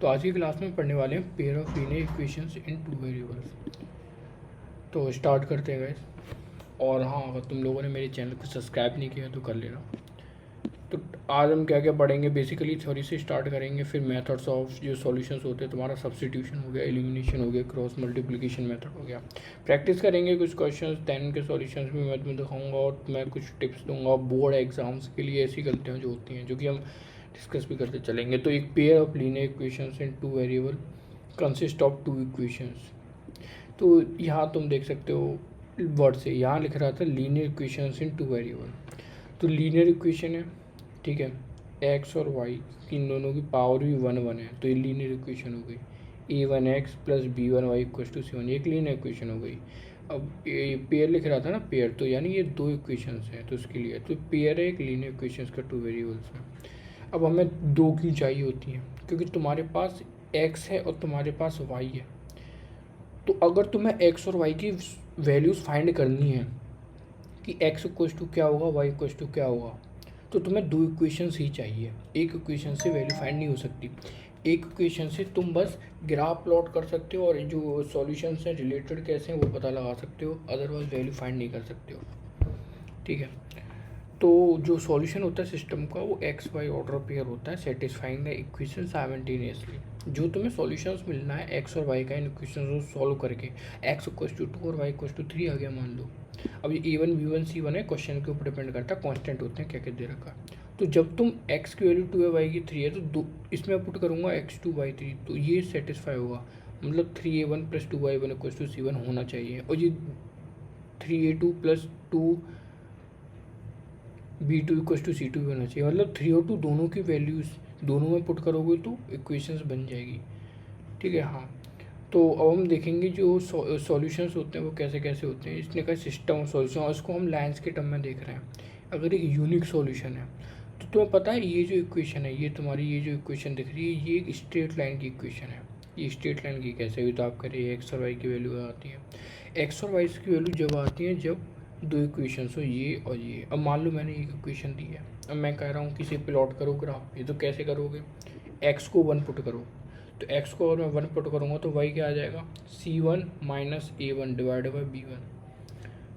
तो आज की क्लास में पढ़ने वाले हैं pair of linear equations in two variables. तो स्टार्ट करते हैं गाइस। और हाँ, अगर तुम लोगों ने मेरे चैनल को सब्सक्राइब नहीं किया तो कर लेना। तो आज हम क्या क्या पढ़ेंगे, बेसिकली थ्योरी से स्टार्ट करेंगे, फिर मेथड्स ऑफ जो सॉल्यूशंस होते हैं, तुम्हारा सब्स्टिट्यूशन हो गया, एलिमिनेशन हो गया, क्रॉस मल्टीप्लिकेशन मेथड हो गया। प्रैक्टिस करेंगे कुछ क्वेश्चंस, 10 के सॉल्यूशंस भी मैं तुम्हें दिखाऊंगा और मैं कुछ टिप्स दूंगा बोर्ड एग्जाम्स के लिए ऐसी गलतियाँ जो होती हैं, जो कि हम डिस्कस भी करते चलेंगे। तो एक pair of linear equations in two variable consist of two equations. तो यहाँ तुम देख सकते हो वर्ड से, यहाँ लिख रहा था लीनियर इक्वेशंस इन टू वेरिएबल। तो लीनियर इक्वेशन है, ठीक है, एक्स और वाई इन दोनों की पावर भी 1 1 है, तो ये लीनियर इक्वेशन हो गई। a1x plus b1y equal to c1, एक लीनियर इक्वेशन हो गई। अब ये पेयर लिख रहा था ना, पेयर, तो यानी ये दो इक्वेशंस हैं, तो इसके लिए तो पेयर है एक लीनियर इक्वेशंस का टू वेरिएबल्स में। अब हमें दो की चाहिए होती हैं, क्योंकि तुम्हारे पास x है और तुम्हारे पास y है। तो अगर तुम्हें x और y की वैल्यूज़ फाइंड करनी है कि x इक्वल टू क्या होगा, y इक्वल टू क्या होगा, तो तुम्हें दो इक्वेशंस ही चाहिए। एक इक्वेशन से वैल्यू फाइंड नहीं हो सकती। एक इक्वेशन से तुम बस ग्राफ प्लॉट कर सकते हो और जो सॉल्यूशंस हैं रिलेटेड कैसे हैं वो पता लगा सकते हो, अदरवाइज वैल्यू फाइंड नहीं कर सकते हो, ठीक है। तो जो सॉल्यूशन होता है सिस्टम का वो एक्स वाई ऑर्डर पेयर होता है, सेटिस्फाइंग द इक्वेशन साइमल्टेनियसली। जो तुम्हें सॉल्यूशंस मिलना है एक्स और वाई का, इन इक्वेशन को सॉल्व करके, एक्स इक्वल टू 2 और वाई इक्वल टू 3 आ गया मान लो। अब ये a1 b1 c1 है, क्वेश्चन के ऊपर डिपेंड करता है, कांस्टेंट होते हैं क्या क्या दे रखा है। तो जब तुम x की वैल्यू 2 है, y की 3 है, तो दो इसमें पुट करूँगा x2 y3, तो ये सेटिस्फाई होगा। मतलब 3a1 plus 2y1 equal to c1 होना चाहिए, और ये 3a2 plus 2b2 equal to c2 भी होना चाहिए। मतलब 3 और 2 दोनों की वैल्यूज़ दोनों में पुट करोगे तो इक्वेशंस बन जाएगी, ठीक है। हाँ, तो अब हम देखेंगे जो सॉल्यूशंस होते हैं वो कैसे कैसे होते हैं। इसने कहा सिस्टम ऑफ सॉल्यूशन, और इसको हम लाइन्स के टर्म में देख रहे हैं। अगर एक यूनिक सॉल्यूशन है तो तुम्हें पता है ये जो इक्वेशन है, ये तुम्हारी ये जो इक्वेशन दिख रही है, ये एक स्ट्रेट लाइन की इक्वेशन है। ये स्ट्रेट लाइन की कैसे हुई, तो आप करिए एक्स और वाई की वैल्यू आती है। एक्स और वाई की वैल्यू जब आती है जब दो इक्वेशंस हो, ये और ये। अब मान लो मैंने एक इक्वेशन दी है, अब मैं कह रहा हूँ कि इसे प्लॉट करो ग्राफ पे, तो कैसे करोगे, एक्स को 1 पुट करो, तो x को अगर मैं 1 पुट करूँगा तो y क्या आ जाएगा, c1 minus a1 divided by b1।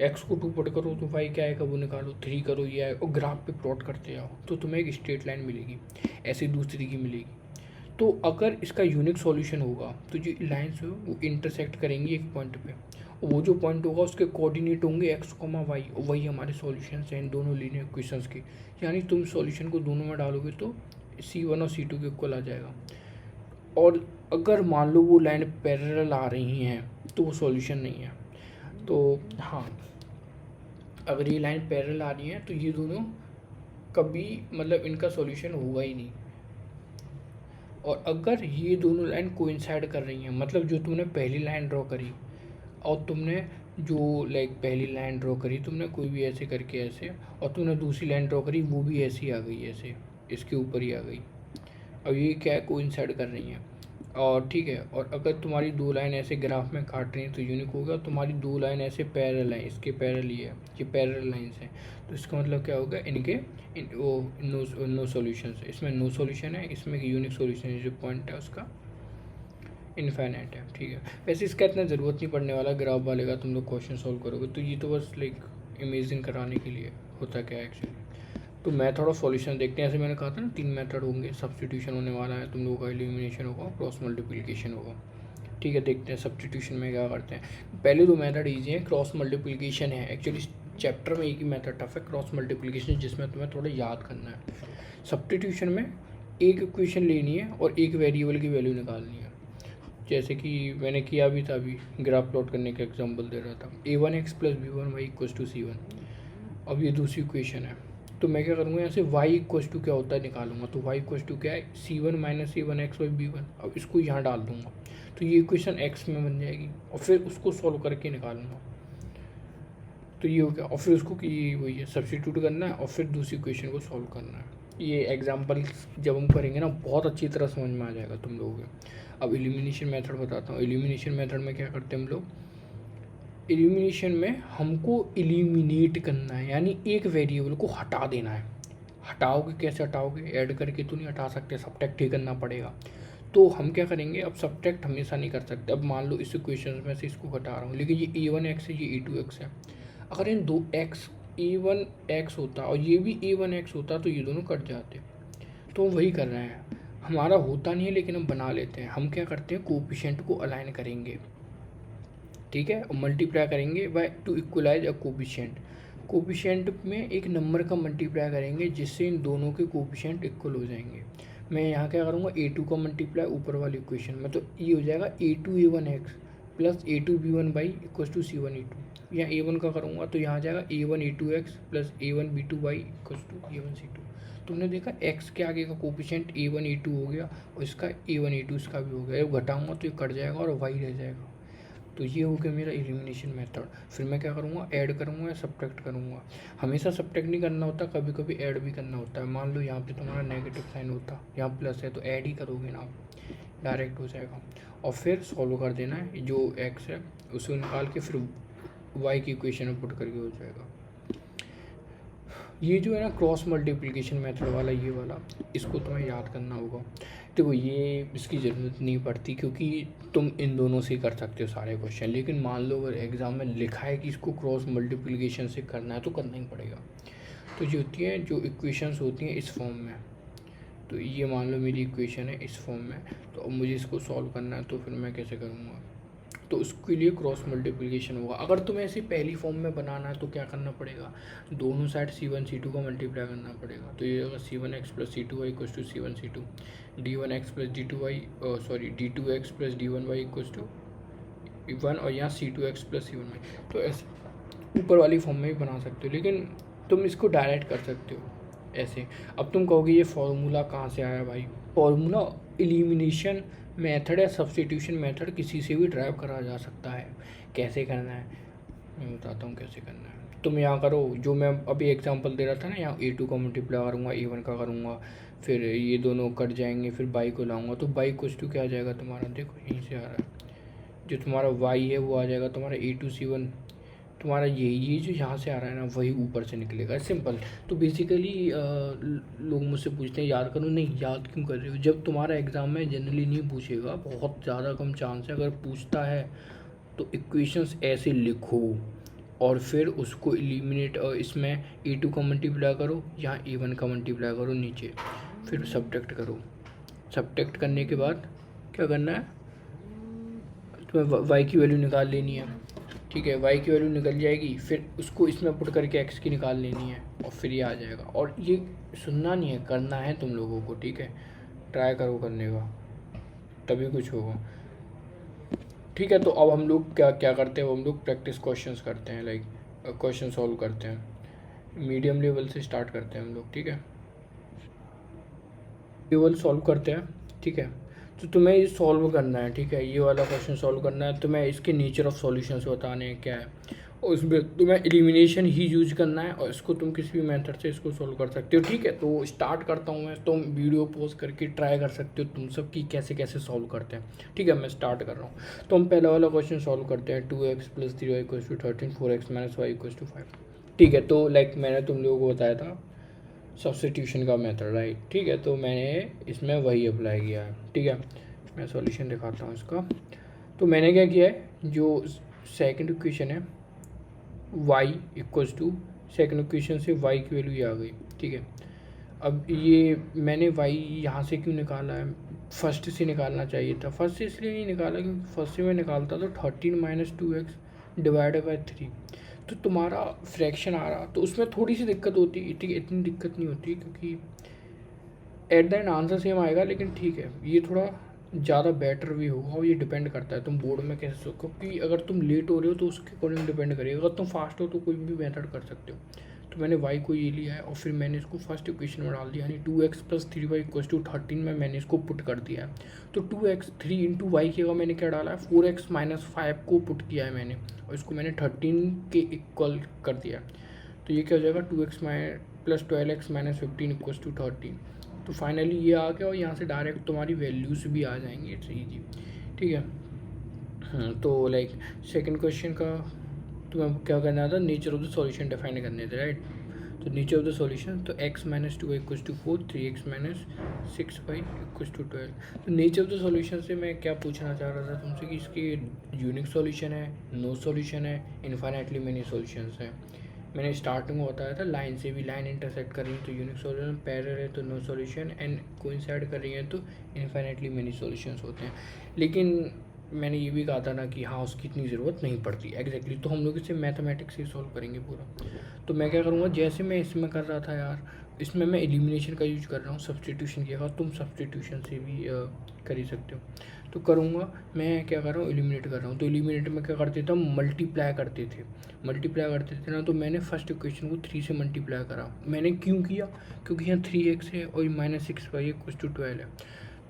x को 2 पुट करो तो y क्या आएगा वो निकालो, 3 करो ये आएगा, और ग्राफ पे प्लॉट करते जाओ तो तुम्हें एक स्ट्रेट लाइन मिलेगी, ऐसी दूसरी की मिलेगी। तो अगर इसका यूनिक सॉल्यूशन होगा तो जो लाइन्स हो वो इंटरसेक्ट करेंगी एक पॉइंट पे, और वो जो पॉइंट होगा उसके कोऑर्डिनेट होंगे एक्स कोमा वाई, और वही हमारे सॉल्यूशंस हैं इन दोनों लीनियर इक्वेशंस के। यानी तुम सॉल्यूशन को दोनों में डालोगे तो c1 और c2 के इक्वल आ जाएगा। और अगर मान लो वो लाइन पैरेलल आ रही हैं तो वो सॉल्यूशन नहीं है। तो हाँ, अगर ये लाइन पैरेलल आ रही है तो ये दोनों कभी, मतलब इनका सॉल्यूशन होगा ही नहीं। और अगर ये दोनों लाइन कोइंसाइड कर रही हैं, मतलब जो तुमने पहली लाइन ड्रॉ करी और तुमने जो पहली लाइन ड्रॉ करी तुमने कोई भी ऐसे करके ऐसे, और तुमने दूसरी लाइन ड्रॉ करी वो भी ऐसी आ गई, ऐसे इसके ऊपर ही आ गई। अब ये क्या है, कोइंसाइड कर रही हैं, और ठीक है। और अगर तुम्हारी दो लाइन ऐसे ग्राफ में काट रही हैं तो यूनिक होगा, तुम्हारी दो लाइन ऐसे पैरेलल हैं, इसके पैरेलल ही है, ये पैरेलल लाइन्स हैं, तो इसका मतलब क्या होगा, इनके नो सॉल्यूशन है, इसमें नो सॉल्यूशन है, इसमें यूनिक सॉल्यूशन है, जो पॉइंट है उसका इनफाइनाइट है, ठीक है। वैसे इसका इतना ज़रूरत नहीं पड़ने वाला, ग्राफ वाले का तुम लोग क्वेश्चन सॉल्व करोगे तो ये तो बस इमेजिन कराने के लिए होता क्या है एक्चुअली। तो मेथड ऑफ सॉल्यूशन देखते हैं। ऐसे मैंने कहा था ना 3 मेथड होंगे, सब्स्टिट्यूशन होने वाला है तुम लोगों का, एलिमिनेशन होगा, क्रॉस मल्टीप्लिकेशन होगा, ठीक है। देखते हैं सब्स्टिट्यूशन में क्या करते हैं। पहले दो मेथड ईजी हैं, क्रॉस मल्टीप्लिकेशन है एक्चुअली चैप्टर में एक ही मेथड टफ है, क्रॉस मल्टीप्लिकेशन, जिसमें तुम्हें थोड़ा याद करना है। सब्स्टिट्यूशन में एक इक्वेशन लेनी है और एक वेरिएबल की वैल्यू निकालनी है, जैसे कि मैंने किया भी था अभी, ग्राफ प्लॉट करने का एग्जांपल दे रहा था, a1x plus b1y equal to c1। अब ये दूसरी इक्वेशन है, तो मैं क्या करूँगा, यहाँ से y इक्वल टू क्या होता है निकालूंगा, तो y इक्वल टू क्या है, c1 minus a1x by b1। अब इसको यहाँ डाल दूंगा तो ये इक्वेशन x में बन जाएगी, और फिर उसको सॉल्व करके निकालूंगा, तो ये हो गया। और फिर उसको कि वही है, सब्स्टिट्यूट करना है और फिर दूसरी इक्वेशन को सॉल्व करना है। ये एग्जांपल जब हम करेंगे ना बहुत अच्छी तरह समझ में आ जाएगा तुम लोगों के। अब एलिमिनेशन मेथड बताता हूँ। एलिमिनेशन मेथड में क्या करते हैं हम लोग, एलिमिनेशन में हमको एलिमिनेट करना है, यानी एक वेरिएबल को हटा देना है। हटाओगे कैसे हटाओगे, ऐड करके तो नहीं हटा सकते, सब्ट्रैक्ट ही करना पड़ेगा। तो हम क्या करेंगे, अब सब्ट्रैक्ट हमेशा नहीं कर सकते। अब मान लो इस इक्वेशन में से इसको घटा रहा हूँ, लेकिन ये a1x है, ये a2x है। अगर इन दो x a1x होता और ये भी a1x होता तो ये दोनों कट जाते। तो वही कर रहे हैं, हमारा होता नहीं है लेकिन हम बना लेते हैं। हम क्या करते हैं, कोफिशिएंट को अलाइन करेंगे, ठीक है, और मल्टीप्लाई करेंगे by to equalize a coefficient. Coefficient में एक नंबर का मल्टीप्लाई करेंगे जिससे इन दोनों के कोफिशिएंट इक्वल हो जाएंगे। मैं यहाँ क्या करूँगा, a2 का मल्टीप्लाई ऊपर वाली इक्वेशन में, तो ये हो जाएगा a2a1x प्लस a2b1y=c1e2। यहाँ a1 का करूँगा तो यहाँ आ जाएगा a1a2x प्लस a1b2y=a1c2। तुमने देखा x के आगे का कोफिशिएंट a1a2 हो गया और इसका a1a2 इसका भी हो गया। जब घटाऊँगा तो ये कट जाएगा और y रह जाएगा। तो ये हो गया मेरा एलिमिनेशन मेथड। फिर मैं क्या करूँगा, ऐड करूँगा या सब्ट्रैक्ट करूँगा। हमेशा सब्ट्रैक्ट नहीं करना होता, कभी कभी ऐड भी करना होता है। मान लो यहाँ पे तुम्हारा नेगेटिव साइन होता, यहाँ प्लस है तो ऐड ही करोगे ना, डायरेक्ट हो जाएगा। और फिर सॉल्व कर देना है, जो एक्स है उसको निकाल के फिर वाई की इक्वेशन में पुट करके हो जाएगा। ये जो है ना क्रॉस मल्टीप्लिकेशन मेथड वाला, ये वाला, इसको तुम्हें याद करना होगा। देखो ये इसकी ज़रूरत नहीं पड़ती क्योंकि तुम इन दोनों से कर सकते हो सारे क्वेश्चन। लेकिन मान लो अगर एग्ज़ाम में लिखा है कि इसको क्रॉस मल्टीप्लिकेशन से करना है तो करना ही पड़ेगा। तो जो होती है, जो इक्वेशंस होती हैं इस फॉर्म में, तो ये मान लो मेरी इक्वेशन है इस फॉर्म में, तो अब मुझे इसको सॉल्व करना है तो फिर मैं कैसे करूँगा, तो उसके लिए क्रॉस मल्टीप्लिकेशन होगा। अगर तुम्हें ऐसे पहली फॉर्म में बनाना है तो क्या करना पड़ेगा, दोनों साइड c1 c2 का मल्टीप्लाई करना पड़ेगा। तो ये होगा c1x plus c2y equals to c1 c2, d1x plus d2y d2x plus d1y equals to 1, और यहाँ c2x प्लस c1y। तो ऐसे ऊपर वाली फॉर्म में भी बना सकते हो, लेकिन तुम इसको डायरेक्ट कर सकते हो ऐसे। अब तुम कहोगे ये फार्मूला कहाँ से आया भाई, फार्मूला एलिमिनेशन मेथड या सब्स्टिट्यूशन मेथड किसी से भी ड्राइव करा जा सकता है। कैसे करना है मैं बताता हूँ कैसे करना है। तुम यहाँ करो, जो मैं अभी एग्जांपल दे रहा था ना, यहाँ a2 का मल्टीप्लाई करूँगा, a1 का करूँगा, फिर ये दोनों कट जाएंगे, फिर बाई को लाऊंगा तो बाई कुछ तो क्या आ जाएगा तुम्हारा, देखो यहीं से आ रहा है, जो तुम्हारा y है वो आ जाएगा तुम्हारा a2c1, तुम्हारा ये जो यहाँ से आ रहा है ना वही ऊपर से निकलेगा, सिंपल। तो बेसिकली लोग मुझसे पूछते हैं याद करो, नहीं याद क्यों कर रहे हो, जब तुम्हारा एग्ज़ाम में जनरली नहीं पूछेगा, बहुत ज़्यादा कम चांस है। अगर पूछता है तो इक्वेशंस ऐसे लिखो और फिर उसको एलिमिनेट, इसमें a2 का मल्टीप्लाई करो, यहाँ a1 का मल्टीप्लाई करो नीचे, फिर सब्ट्रैक्ट करो। सब्ट्रैक्ट करने के बाद क्या करना है, तुम्हें y की वैल्यू निकाल लेनी है, ठीक है, y की वैल्यू निकल जाएगी, फिर उसको इसमें पुट करके x की निकाल लेनी है और फिर ये आ जाएगा। और ये सुनना नहीं है, करना है तुम लोगों को, ठीक है, ट्राई करो करने का, तभी कुछ होगा, ठीक है। तो अब हम लोग क्या क्या करते हैं, हम लोग प्रैक्टिस क्वेश्चंस करते हैं, लाइक क्वेश्चन सॉल्व करते हैं। मीडियम लेवल से स्टार्ट करते हैं हम लोग, ठीक है, लेवल सॉल्व करते हैं, ठीक है। तो तुम्हें ये सॉल्व करना है, ठीक है, ये वाला क्वेश्चन सॉल्व करना है। तुम्हें इसके नेचर ऑफ सॉल्यूशंस बताने हैं क्या है, और उसमें तुम्हें एलिमिनेशन ही यूज करना है, और इसको तुम किसी भी मेथड से इसको सॉल्व कर सकते हो, ठीक है। तो स्टार्ट करता हूँ मैं, तुम वीडियो पॉज करके ट्राई कर सकते हो तुम सब कि कैसे कैसे सॉल्व करते हैं, ठीक है। मैं स्टार्ट कर रहा हूँ। तो हम पहला वाला क्वेश्चन सॉल्व करते हैं, 2x plus 3y equals to 13, 4x minus y equals to 5, ठीक है। तो लाइक मैंने तुम लोगों को बताया था सब्स्टिट्यूशन का मेथड, राइट, ठीक है। तो मैंने इसमें वही अप्लाई किया है, ठीक है। मैं सॉल्यूशन दिखाता हूँ इसका। तो मैंने क्या किया है, जो सेकंड इक्वेशन है y equals to, second equation से y की वैल्यू ये आ गई, ठीक है। अब ये मैंने y यहाँ से क्यों निकाला है, फर्स्ट से निकालना चाहिए था। फर्स्ट से इसलिए नहीं निकाला क्योंकि फर्स्ट से मैं निकालता तो 13 माइनस 2x डिवाइडेड बाई 3, तो तुम्हारा फ्रैक्शन आ रहा, तो उसमें थोड़ी सी दिक्कत होती, ठीक है, इतनी दिक्कत नहीं होती क्योंकि at the end answer same आएगा। लेकिन ठीक है, ये थोड़ा ज़्यादा बेटर भी होगा, और ये डिपेंड करता है तुम बोर्ड में कैसे सो, क्योंकि अगर तुम लेट हो रहे हो तो उसके अकॉर्डिंग डिपेंड करेगा। अगर तुम फास्ट हो तो कोई भी मेथड कर सकते हो। तो मैंने y को ये लिया है और फिर मैंने इसको फर्स्ट इक्वेशन में डाल दिया, यानी 2x plus 3y equals to 13 में मैंने इसको पुट कर दिया है। तो 2x 3 इंटू वाई की जगह मैंने क्या डाला है, 4x माइनस 5 को पुट किया है मैंने, और इसको मैंने 13 के इक्वल कर दिया। तो ये क्या हो जाएगा, 2x plus 12x minus 15 equals to 13। तो फाइनली ये आ गया, और यहाँ से डायरेक्ट तुम्हारी वैल्यूज़ भी आ जाएंगी, इट्स ईजी, ठीक है। हाँ, तो लाइक सेकंड क्वेश्चन का तुम्हें क्या करना था, nature of the solution define करने थे, राइट। तो नेचर ऑफ द सॉल्यूशन, तो x minus 2y equals to 4, 3x minus 6y equals to 12। तो नेचर ऑफ द सॉल्यूशन से मैं क्या पूछना चाह रहा था तुमसे कि इसके यूनिक सॉल्यूशन है, नो सॉल्यूशन है, इन्फाइनाइटली मेनी सॉल्यूशंस हैं। मैंने स्टार्टिंग में बताया था लाइन से भी, लाइन इंटरसेक्ट कर रही है तो यूनिक सॉल्यूशन, पैरेलल है तो नो सॉल्यूशन, एंड कोइंसाइड कर रही है तो इन्फाइनाइटली मेनी सॉल्यूशंस होते हैं। लेकिन मैंने ये भी कहा था ना कि हाँ उसकी इतनी ज़रूरत नहीं पड़ती एग्जैक्टली, तो हम लोग इसे मैथमेटिक्स से सॉल्व करेंगे पूरा। तो मैं क्या करूँगा, जैसे मैं इसमें कर रहा था यार, इसमें मैं एलिमिनेशन का यूज कर रहा हूँ, सब्सटीट्यूशन किया, तुम सब्सटीट्यूशन से भी कर ही सकते हो। तो करूँगा मैं क्या कर रहा हूँ, एलिमिनेट कर रहा हूँ। तो एलिमिनेट में क्या करते थे, मल्टीप्लाई करते थे ना। तो मैंने फर्स्ट इक्वेशन को 3 से मल्टीप्लाई करा। मैंने क्यों किया, क्योंकि यहाँ 3x है और माइनस 6y इक्वल्स टू 12 है।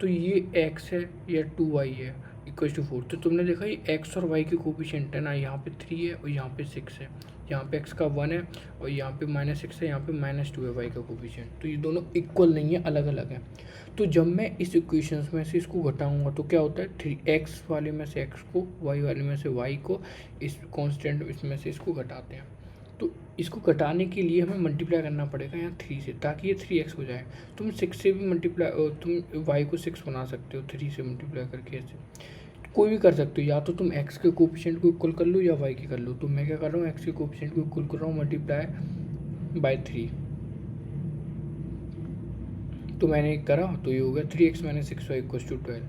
तो ये x है या 2y है इक्वल्स टू 4। तो तुमने देखा ये x और y के कोफिशिएंट है ना, यहाँ पे 3 है और यहाँ पे 6 है, यहाँ पे x का 1 है और यहाँ पे माइनस 6 है, यहाँ पे माइनस 2 है y का कोफिशिएंट। तो ये दोनों इक्वल नहीं है, अलग अलग है। तो जब मैं इस इक्वेशंस में से इसको घटाऊंगा तो क्या होता है, 3x वाले में से x को, y वाले में से y को, इस कांस्टेंट इसमें से इसको घटाते हैं। तो इसको घटाने के लिए हमें मल्टीप्लाई करना पड़ेगा यहाँ 3 से, ताकि ये 3x हो जाए। तुम 6 से भी मल्टीप्लाई, तुम y को 6 बना सकते हो 3 से मल्टीप्लाई करके। ऐसे कोई भी कर सकते हो, या तो तुम x के कोफिशिएंट को इक्वल कर लो या y के कर लो। तो मैं क्या कर रहा हूँ, x के कोफिशिएंट को इक्वल कर रहा हूँ मल्टीप्लाई बाय 3। तो मैंने करा तो ये हो गया 3x minus 6y equals to 12।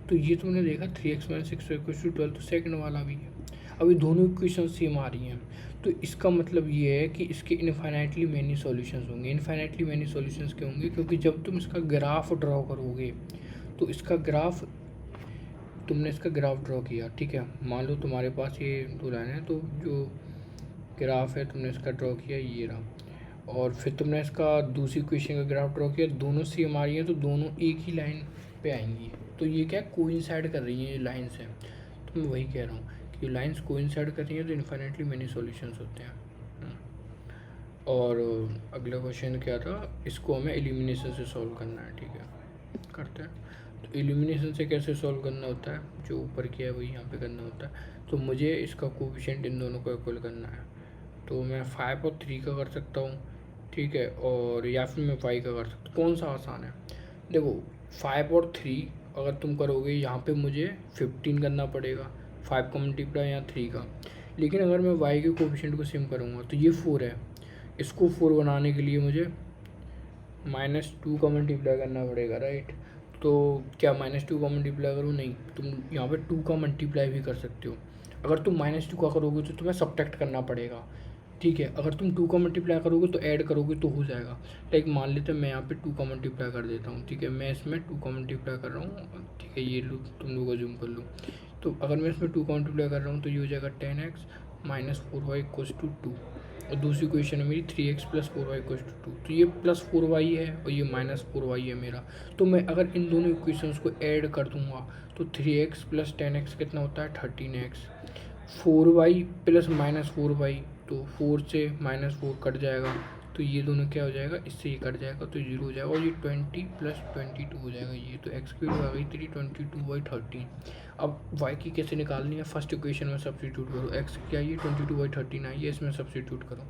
तो ये तुमने देखा 3x minus 6y equals to 12, तो सेकंड वाला भी है। अभी दोनों इक्वेशन सेम आ रही हैं, तो इसका मतलब ये है कि इसके इनफाइनाइटली मैनी सॉल्यूशंस होंगे। इनफाइनाइटली मैनी सॉल्यूशंस क्यों होंगे, क्योंकि जब तुम इसका ग्राफ ड्रॉ करोगे तो इसका ग्राफ, तुमने इसका ग्राफ ड्रॉ किया, ठीक है, मान लो तुम्हारे पास ये 2 लाइन है, तो जो ग्राफ है तुमने इसका ड्रॉ किया ये रहा, और फिर तुमने इसका दूसरी इक्वेशन का ग्राफ ड्रॉ किया, दोनों सेम आ रही हैं तो दोनों एक ही लाइन पे आएंगी। तो ये क्या कोइंसाइड कर रही हैं, ये लाइन्स हैं। तो मैं वही कह रहा हूँ कि लाइन्स कोइंसाइड कर रही हैं तो इन्फाइनाइटली मेनी सॉल्यूशंस होते हैं। और अगला क्वेश्चन क्या था, इसको हमें एलिमिनेशन से सॉल्व करना है, ठीक है, करते हैं। तो एलिमिनेशन से कैसे सॉल्व करना होता है, जो ऊपर किया है वही यहाँ पे करना होता है। तो मुझे इसका कोफिशिएंट इन दोनों को इक्वल करना है। तो मैं 5 और 3 का कर सकता हूँ, ठीक है, और या फिर मैं 5 का कर सकता हूँ। कौन सा आसान है, देखो 5 और 3 अगर तुम करोगे, यहाँ पे मुझे 15 करना पड़ेगा, 5 का मल्टीप्लाई यहाँ 3 का। लेकिन अगर मैं y के कोफिशिएंट को सेम करूँगा तो ये 4 है, इसको 4 बनाने के लिए मुझे -2 का मल्टीप्लाई करना पड़ेगा, राइट। तो क्या -2 का मल्टीप्लाई करूँ, नहीं, तुम यहाँ पे 2 का मल्टीप्लाई भी कर सकते हो। अगर तुम -2 का करोगे तो तुम्हें सब्ट्रैक्ट करना पड़ेगा, ठीक है। अगर तुम 2 का मल्टीप्लाई करोगे तो ऐड करोगे तो हो जाएगा। लाइक मान लेते हैं मैं यहाँ पे 2 का मल्टीप्लाई कर देता हूँ, ठीक है, मैं इसमें 2 का मल्टीप्लाई कर रहा हूँ, ठीक है, ये लो तुम लोग जूम कर लो। तो अगर मैं इसमें 2 का मल्टीप्लाई कर रहा हूँ तो ये हो जाएगा 10x minus 4y equals to 2, और दूसरी क्वेश्चन है मेरी 3x plus 4y equals to 2। तो ये प्लस 4y है और ये माइनस 4y है मेरा। तो मैं अगर इन दोनों इक्वेशंस को ऐड कर दूंगा तो 3x प्लस 10x कितना होता है 13x, 4y plus minus 4y, तो 4 से -4 कट जाएगा, तो ये दोनों क्या हो जाएगा, इससे ये कट जाएगा तो 0 हो जाएगा, और ये 20 प्लस 22 हो जाएगा। ये तो x क्यूब आ गई 322/13। अब y की कैसे निकालनी है, फर्स्ट इक्वेशन में सब्सटीट्यूट करो, x क्या ये 22/13 है, ये इसमें सब्सटीट्यूट करो,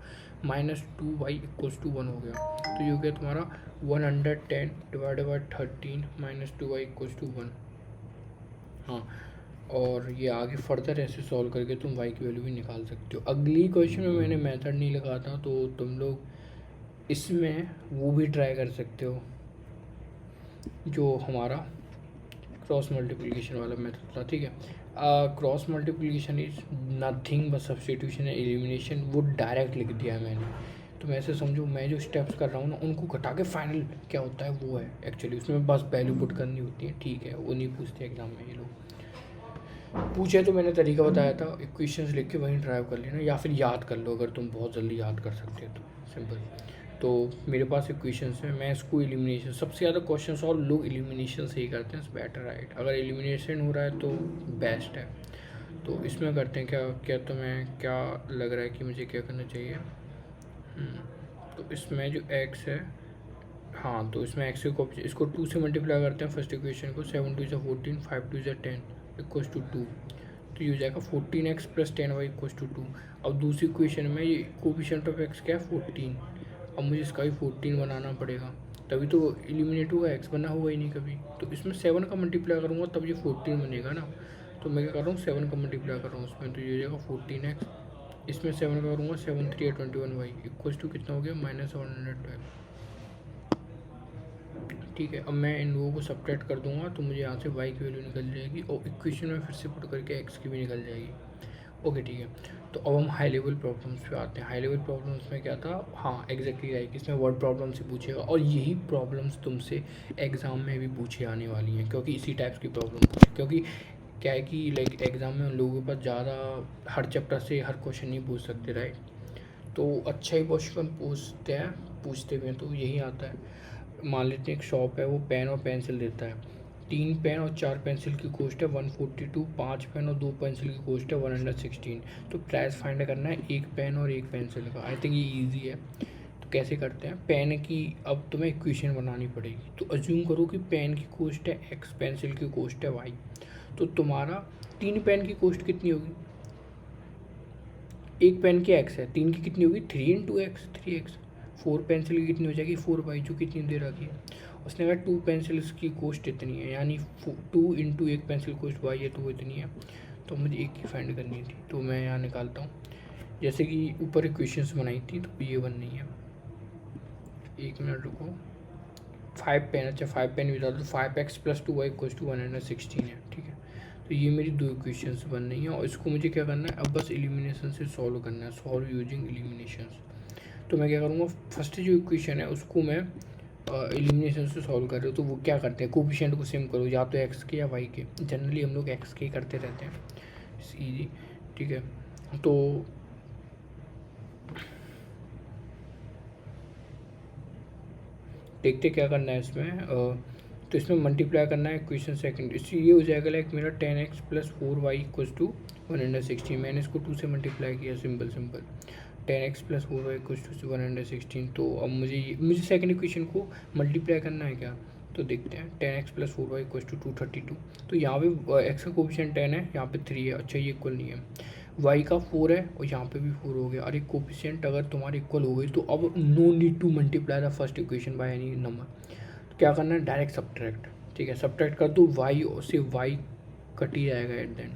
-2y इक्वल्स टू 1 हो गया। तो ये हो गया तुम्हारा 110 divided by 13 -2y equals to 1। हाँ, और ये आगे फर्दर ऐसे सॉल्व करके तुम y की वैल्यू भी निकाल सकते हो। अगली क्वेश्चन में मैंने मेथड नहीं लगा था, तो तुम लोग इसमें वो भी ट्राई कर सकते हो जो हमारा क्रॉस मल्टीप्लिकेशन वाला मेथड था, ठीक है। Cross multiplication is nothing but substitution and elimination, वो डायरेक्ट लिख दिया है मैंने। तो मैं ऐसे समझो, मैं जो स्टेप्स कर रहा हूँ ना उनको घटा के फाइनल क्या होता है वो है एक्चुअली, उसमें बस वैल्यू पुट करनी होती है, ठीक है, वो नहीं पूछते एग्जाम में ये लोग। पूछे तो मैंने तरीका बताया था, इक्वेशंस लिख के वहीं ड्राइव कर लेना, या फिर याद कर लो अगर तुम बहुत जल्दी याद कर सकते हो तो, सिंपल। तो मेरे पास इक्वेशंस है, मैं इसको एलिमिनेशन, सबसे ज़्यादा क्वेश्चन सॉल्व लोग एलिमिनेशन से ही करते हैं, बेटर, राइट। अगर एलिमिनेशन हो रहा है तो बेस्ट है। तो इसमें करते हैं क्या क्या, तुम्हें क्या लग रहा है कि मुझे क्या करना चाहिए। तो इसमें जो x है, हाँ, तो इसमें x को इसको 2 से मल्टीप्लाई करते हैं फर्स्ट इक्वेशन को, 7 2 = 14, 5 2 = 10 इक्वल्स टू 2। तो ये हो जाएगा 14x plus 10y equals to 2। अब दूसरी इक्वेशन में ये कोफिशिएंट ऑफ x क्या है 14, अब मुझे इसका भी 14 बनाना पड़ेगा, तभी तो एलिमिनेट होगा, एक्स बना हुआ ही नहीं कभी। तो इसमें 7 का मल्टीप्लाई करूँगा तब ये 14 बनेगा ना। तो मैं क्या कर रहा हूँ, 7 का मल्टीप्लाई कर रहा हूँ उसमें, तो ये हो जाएगा 14x। इसमें 7 का करूँगा, 7 3 21y इक्वल्स टू कितना हो गया, -112। ठीक है, अब मैं इन लोगों को सब्ट्रैक्ट कर दूंगा तो मुझे यहाँ से y की वैल्यू निकल जाएगी और इक्वेशन में फिर से पुट करके x की भी निकल जाएगी। ओके ठीक है, तो अब हम हाई लेवल प्रॉब्लम्स पे आते हैं। हाई लेवल प्रॉब्लम्स में क्या था, हाँ एग्जैक्टली राइट, इसमें वर्ड प्रॉब्लम से पूछेगा और यही प्रॉब्लम्स तुमसे एग्ज़ाम में भी पूछे आने वाली हैं, क्योंकि इसी टाइप्स की प्रॉब्लम पूछे, क्योंकि क्या है कि लाइक एग्ज़ाम में उन लोगों के पास ज़्यादा हर चैप्टर से हर क्वेश्चन नहीं पूछ सकते, राइट। तो अच्छा ही क्वेश्चन पूछते हुए तो यही आता है। मान लेते हैं एक शॉप है, वो पेन और पेंसिल देता है, 3 पेन और 4 पेंसिल की कॉस्ट है 142, 5 पेन और 2 पेंसिल की कॉस्ट है 116। तो प्राइस फाइंड करना है 1 पेन और 1 पेंसिल का। आई थिंक ये इजी है। तो कैसे करते हैं, पेन की अब तुम्हें इक्वेशन बनानी पड़ेगी। तो अज्यूम करो कि पेन की कॉस्ट है x, पेंसिल की कॉस्ट है y। तो तुम्हारा 3 पेन की कॉस्ट कितनी होगी, 1 पेन की x है, 3 की कितनी होगी 3 × x, 3x। 4 पेंसिल की कितनी हो जाएगी 4y, जो कितनी दे रखी है। उसने कहा 2 पेंसिल्स की कॉस्ट इतनी है, यानी 2 × 1 पेंसिल कॉस्ट y है, तो वो इतनी है। तो मुझे एक की फाइंड करनी थी, तो मैं यहाँ निकालता हूँ। जैसे कि ऊपर इक्वेशंस बनाई थी, तो ये बननी है। 1 मिनट रुको। 5 पेन, अच्छा 5 पेन भी डाल दो, 5x + 2y = 116 है, ठीक है। तो ये मेरी 2 इक्वेशंस बन रही हैं और इसको मुझे क्या करना है, अब बस एलिमिनेशन से सॉल्व करना है, सॉल्व यूजिंग एलिमिनेशंस। तो मैं क्या करूँगा, फर्स्ट जो इक्वेशन है उसको मैं एलिमिनेशन से सॉल्व कर रहे हो, तो वो क्या करते हैं, कोफिशिएंट को सेम करो, या तो एक्स के या वाई के। जनरली हम लोग एक्स के ही करते रहते हैं, इजी, ठीक है। तो देखते क्या करना है इसमें। तो इसमें मल्टीप्लाई करना है इक्वेशन सेकंड, इससे ये हो जाएगा लाइक मेरा 10x + 4y = 116। मैंने इसको 2 से मल्टीप्लाई किया, सिंपल 10x + 4y = 116। तो अब मुझे सेकंड इक्वेशन को मल्टीप्लाई करना है क्या, तो देखते हैं। 10x + 4y = 232। तो यहाँ पे x का कोफिशिएंट 10 है, यहाँ पे 3 है, अच्छा ये इक्वल नहीं है। y का 4 है और यहाँ पे भी 4 हो गया। अरे कोफिशिएंट अगर तुम्हारे इक्वल हो गई तो अब no need to multiply the first equation by any number. तो क्या करना है, डायरेक्ट सब्ट्रैक्ट, ठीक है। सब्ट्रैक्ट कर दो, y से y कट ही जाएगा एट द एंड।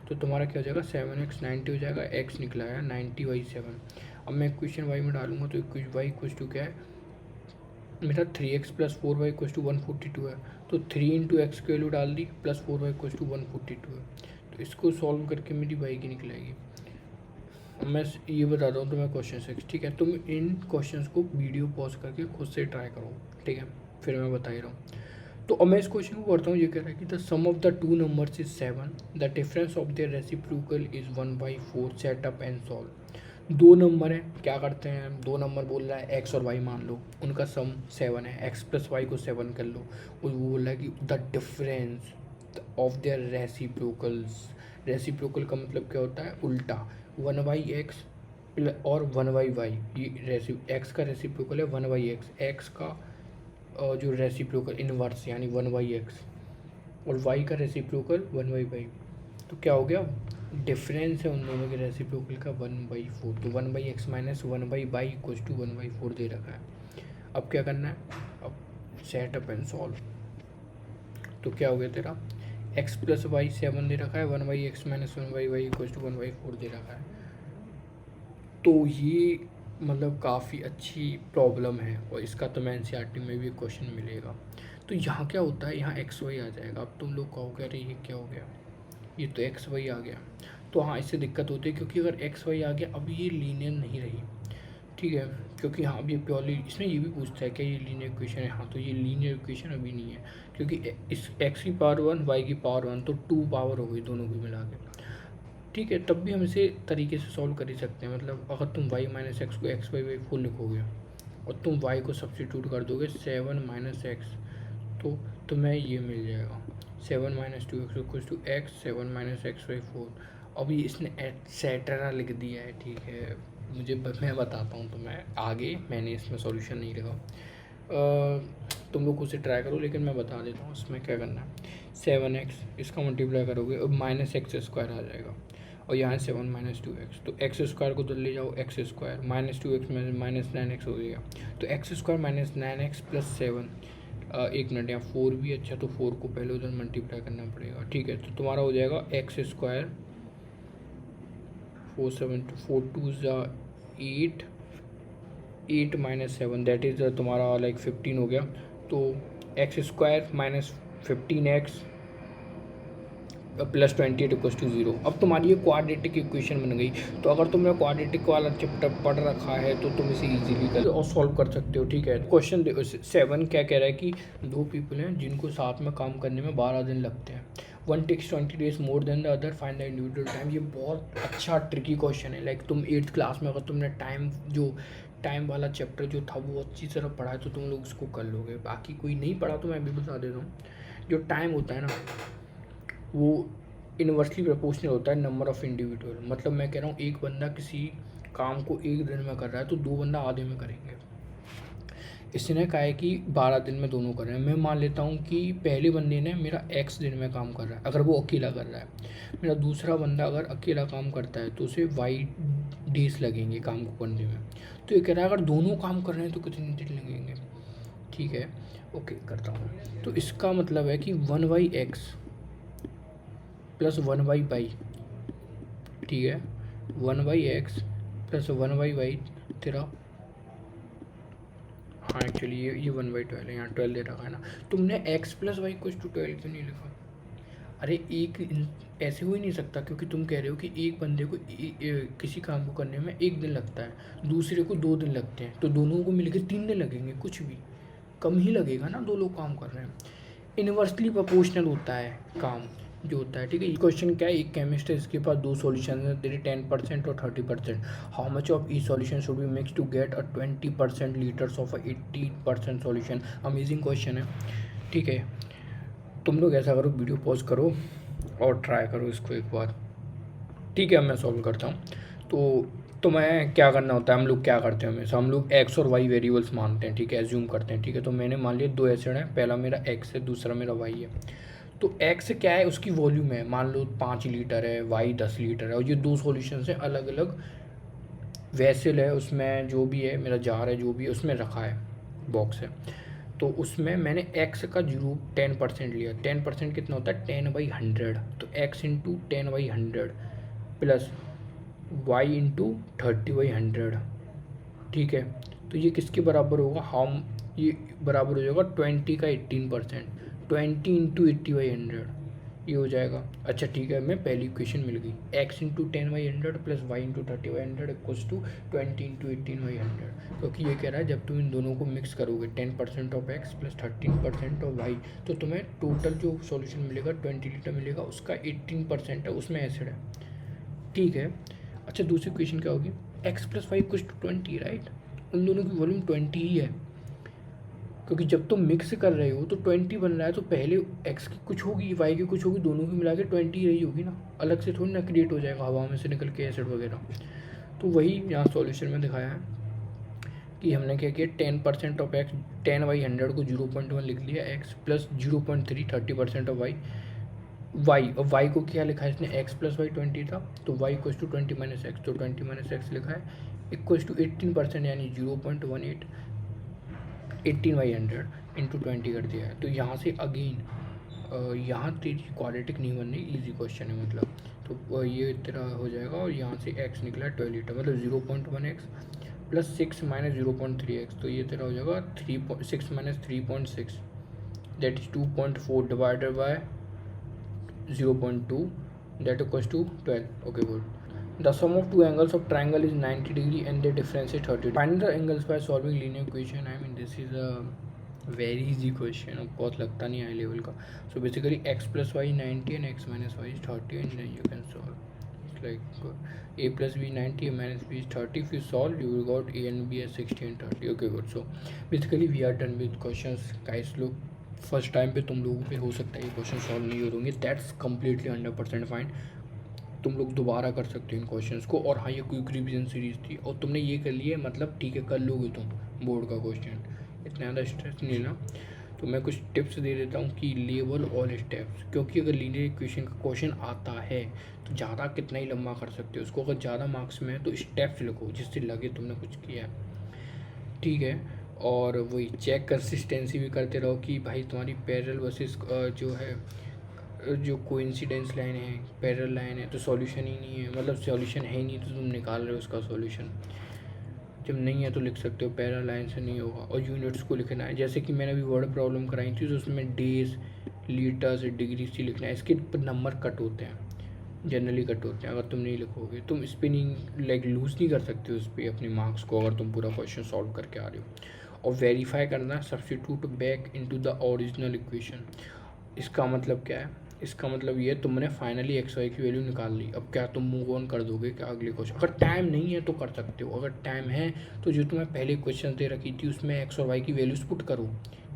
तो तुम्हारा क्या हो जाएगा, 7x 90 हो जाएगा, x निकला है 90/7। अब मैं इक्वेशन y में डालूंगा तो y = क्या है मेरा, 3x + 4y = 142 है। तो 3 × x की वैल्यू डाल दी, + 4y = 142 है। तो इसको सॉल्व करके मेरी y की निकलेगी। मैं ये बताता हूँ तुम्हें क्वेश्चन 6, ठीक है। तुम इन क्वेश्चंस को वीडियो पॉज करके खुद से ट्राई करो, ठीक है, फिर मैं बता ही रहा हूँ। तो अब मैं इस क्वेश्चन को करता हूँ। ये कह रहा है कि the sum of the 2 numbers is 7, the difference of their reciprocal is 1/4, set up and solve. 2 number हैं, क्या करते हैं, 2 नंबर बोल रहा है x और y मान लो, उनका सम 7 है, x + y को 7 कर लो। और वो बोल रहा है कि the difference of there reciprocals. Reciprocal का मतलब क्या होता है, उल्टा, 1/x और 1/y। ये x का रेसिप्रोकल है 1/x, x का जो रेसिप्रोकल इनवर्स यानी 1/x, और y का रेसिप्रोकल 1/y। तो क्या हो गया, डिफरेंस है उन दोनों के रेसिप्रोकल का 1/4। तो 1/x - 1/y = 1/4 दे रखा है। अब क्या करना है, अब सेट अप एंड सॉल्व। तो क्या हो गया तेरा, x + y 7 दे रखा है, 1/x - 1/y = 1/4 दे रखा है। तो ये मतलब काफ़ी अच्छी प्रॉब्लम है और इसका तो मैं NCERT में भी क्वेश्चन मिलेगा। तो यहाँ क्या होता है, यहाँ x y आ जाएगा। अब तुम लोग कहोगे अरे ये क्या हो गया, ये तो x y आ गया। तो हाँ, इससे दिक्कत होती है, क्योंकि अगर x y आ गया अब ये लीनियर नहीं रही, ठीक है। क्योंकि हाँ, अब ये प्योरली, इसमें ये भी पूछता है क्या ये लीनियर इक्वेशन है, हाँ तो ये लीनियर इक्वेशन अभी नहीं है, क्योंकि इस x की पावर 1 y की पावर 1, तो 2 पावर हो गई दोनों को मिला के, ठीक है। तब भी हम इसे तरीके से सॉल्व कर ही सकते हैं। मतलब अगर तुम y - x को x/4 लिखोगे और तुम y को सब्स्टिट्यूट कर दोगे 7 - x, तो तुम्हें ये मिल जाएगा 7 - 2x = x, 7 - x/4। अभी इसने एटसेट्रा लिख दिया है, ठीक है। मैं बताता हूँ तुम्हें आगे, मैंने इसमें सॉल्यूशन नहीं लिखा। तुम लोग उसे ट्राई करो, लेकिन मैं बता देता हूँ इसमें क्या करना है। 7x इसका मल्टीप्लाई करोगे और -x² आ जाएगा, और यहाँ 7 माइनस 2x, तो एक्स स्क्वायर को उधर ले जाओ, x square minus 2x minus 9x हो गया, तो x square minus 9x plus 7, एक मिनट, यहाँ 4 भी, अच्छा तो 4 को पहले उधर मल्टीप्लाई करना पड़ेगा, ठीक है। तो तुम्हारा हो जाएगा x square 4 2 8, 8 minus 7 that is तुम्हारा लाइक 15 हो गया। तो x square minus 15x plus 28 equals to 0। अब तुम्हारी ये क्वाड्रेटिक इक्वेशन बन गई। तो अगर तुमने क्वाड्रेटिक वाला चैप्टर पढ़ रखा है तो तुम इसे इजीली कर और सॉल्व कर सकते हो, ठीक है। क्वेश्चन 7 क्या कह रहा है कि दो पीपल हैं जिनको साथ में काम करने में 12 दिन लगते हैं, one takes 20 days more than the other, find the individual time. ये बहुत अच्छा ट्रिकी क्वेश्चन है। लाइक तुम 8th क्लास में अगर तुमने टाइम वाला चैप्टर जो था वो अच्छी तरह पढ़ा है तो तुम लोग उसको कर लोगे। बाकी कोई नहीं पढ़ा तो मैं भी बता देता हूँ। जो टाइम होता है ना वो इन्वर्सली प्रोपोर्शनल होता है नंबर ऑफ़ इंडिविजुअल। मतलब मैं कह रहा हूँ एक बंदा किसी काम को एक दिन में कर रहा है तो दो बंदा आधे में करेंगे। इसने कहा है कि 12 दिन में दोनों कर रहे हैं। मैं मान लेता हूँ कि पहले बंदे ने मेरा x दिन में काम कर रहा है, अगर वो अकेला कर रहा है। मेरा दूसरा बंदा अगर अकेला काम करता है तो उसे y डेज लगेंगे काम को करने में। तो ये कह रहा है अगर दोनों काम कर रहे हैं तो कितने दिन लगेंगे, ठीक है। ओके करता हूँ। तो इसका मतलब है कि 1/x प्लस 1/y, ठीक है, 1/x प्लस 1/y तेरा, हाँ एक्चुअली ये 1/12 है, यहाँ 12 दे रखा है ना। तुमने x प्लस वाई कुछ टू 12 क्यों नहीं लिखा? अरे एक ऐसे हो ही नहीं सकता, क्योंकि तुम कह रहे हो कि एक बंदे को किसी काम को करने में 1 दिन लगता है, दूसरे को 2 दिन लगते हैं, तो दोनों को मिलकर 3 दिन लगेंगे। कुछ भी कम ही लगेगा ना, दो लोग काम कर रहे हैं। इन्वर्सली प्रोपोर्शनल होता है काम जो होता है, ठीक है। ये क्वेश्चन क्या है, एक केमिस्ट है, इसके पास दो सॉल्यूशन है, तेरे 10% और 30%। How much of each solution should be mix to get a 20% litres of 80% solution. Amazing question है, ठीक है। तुम लोग ऐसा करो, वीडियो पॉज करो और ट्राई करो इसको एक बार, ठीक है। मैं सॉल्व करता हूँ। तो मैं क्या करना होता है, हम लोग क्या करते हैं हमेशा, हम लोग एक्स और वाई वेरिएबल्स मानते हैं, ठीक है, एज्यूम करते हैं, ठीक है। तो मैंने मान लिया दो एसिड हैं, पहला मेरा एक्स है, दूसरा मेरा वाई है। तो एक्स क्या है, उसकी वॉल्यूम है, मान लो 5 लीटर है, वाई 10 लीटर है, और ये दो सॉल्यूशंस हैं, अलग अलग वेसल है, उसमें जो भी है मेरा जार है, जो भी है उसमें रखा है, बॉक्स है। तो उसमें मैंने x का 10% लिया। 10% कितना होता है, 10/100। तो x into 10/100 plus y into 30/100, ठीक है। तो ये किसके बराबर होगा, ये बराबर हो जाएगा 20 का 18%, 20 इंटू 80/100 ये हो जाएगा। अच्छा ठीक है, मैं पहली इक्वेशन मिल गई, x into 10/100 plus y into 30/100 equals to 20 into 18/100, क्योंकि ये कह रहा है जब तुम इन दोनों को मिक्स करोगे 10% of x plus 13% of y, तो तुम्हें टोटल जो सॉल्यूशन मिलेगा 20 लीटर मिलेगा, उसका 18% है, उसमें एसिड है, ठीक है। अच्छा दूसरी इक्वेशन क्या होगी, x plus y equals to 20, right. उन दोनों की वॉल्यूम 20 ही है, क्योंकि जब तुम मिक्स कर रहे हो तो 20 बन रहा है, तो पहले x की कुछ होगी, y की कुछ होगी, दोनों की मिला के 20 रही होगी ना, अलग से थोड़ी ना क्रिएट हो जाएगा हवा में से निकल के एसिड वगैरह। तो वही यहाँ सॉल्यूशन में दिखाया है कि हमने क्या किया, 10% ऑफ x, 10/100 को 0.1 लिख लिया, x प्लस 0.3 30% ऑफ y, और y को क्या लिखा है इसने, x प्लस वाई 20 था, तो y equals to 20 minus x, तो 20 माइनस एक्स लिखा है, इक्वल्स टू 18% यानी 0.18, 18/100 इंटू 20 कर दिया है। तो यहाँ से अगेन यहाँ तेरी क्वाड्रेटिक नहीं बननी, इजी क्वेश्चन है मतलब। तो ये तेरा हो जाएगा, और यहाँ से x निकला 12 लीटर, मतलब 0.1x प्लस 6 माइनस 0.3x, तो ये तेरा हो जाएगा 6 minus 3.6 that is 2.4 divided by 0.2 that equals to 12. Okay, good. The sum of two angles of triangle is 90 degree and their difference is 30. Find the angles by solving linear equation. I mean this is a very easy question. अब बहुत लगता नहीं high level का. So basically x plus y 90 and x minus y is 30 and then you can solve. It's like a plus b 90 and minus b is 30. If you solve you will got a and b as 60 and 30. Okay, good. So basically we are done with questions. Guys, look, first time पे तुम लोगों पे हो सकता है ये question solve नहीं हो होंगे, दैट्स कम्प्लीटली 100% फाइन। तुम लोग दोबारा कर सकते हो इन क्वेश्चंस को। और हाँ, ये क्विक रिवीजन सीरीज थी और तुमने ये कर लिया, मतलब ठीक है कर लोगे तुम बोर्ड का क्वेश्चन, इतना ज़्यादा स्ट्रेस नहीं लेना। तो मैं कुछ टिप्स दे देता हूँ कि लेबल ऑल स्टेप्स, क्योंकि अगर लीनियर इक्वेशन का क्वेश्चन आता है तो ज़्यादा कितना ही लंबा कर सकते हो उसको, अगर ज़्यादा मार्क्स में है तो स्टेप्स लिखो जिससे लगे तुमने कुछ किया है, ठीक है। और वही चेक कंसिस्टेंसी भी करते रहो कि भाई तुम्हारी पैरेलल वर्सेस जो है जो कोइंसिडेंस लाइन है, पैरेलल लाइन है तो सॉल्यूशन ही नहीं है, मतलब सॉल्यूशन है ही नहीं तो तुम निकाल रहे हो उसका सॉल्यूशन। जब नहीं है तो लिख सकते हो पैरेलल लाइन से नहीं होगा। और यूनिट्स को लिखना है, जैसे कि मैंने अभी वर्ड प्रॉब्लम कराई थी तो उसमें डेज, लीटर्स, डिग्री से लिखना है, इसके नंबर कट होते हैं, जनरली कट होते हैं। अगर तुम नहीं लिखोगे तुम स्पिनिंग लाइक लूज़ नहीं कर सकते हो उस पर अपने मार्क्स को, अगर तुम पूरा क्वेश्चन सॉल्व करके आ रहे हो। और वेरीफाई करना, substitute back into the original equation. इसका मतलब क्या है, इसका मतलब ये तुमने फाइनली एक्स वाई की वैल्यू निकाल ली, अब क्या तुम मूव ऑन कर दोगे क्या अगले क्वेश्चन? अगर टाइम नहीं है तो कर सकते हो, अगर टाइम है तो जो तुम्हें पहले क्वेश्चन दे रखी थी उसमें एक्स और वाई की वैल्यूज पुट करो,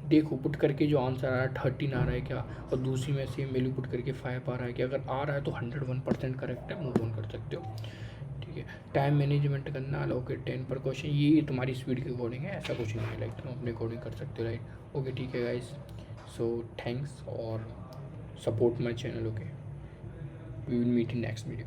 देखो पुट करके जो आंसर आ रहा है 13 आ रहा है क्या, और दूसरी में सेम वैल्यू पुट करके 5 आ रहा है क्या, अगर आ रहा है तो 101% करेक्ट है, मूव ऑन कर सकते हो, ठीक है। टाइम मैनेजमेंट करना, अलोकेट 10 पर क्वेश्चन, ये तुम्हारी स्पीड के अकॉर्डिंग है, ऐसा कुछ नहीं है, लाइक तुम अपने अकॉर्डिंग कर सकते हो, राइट। ओके ठीक है गाइस, सो थैंक्स और support my channel, okay? We will meet in next video.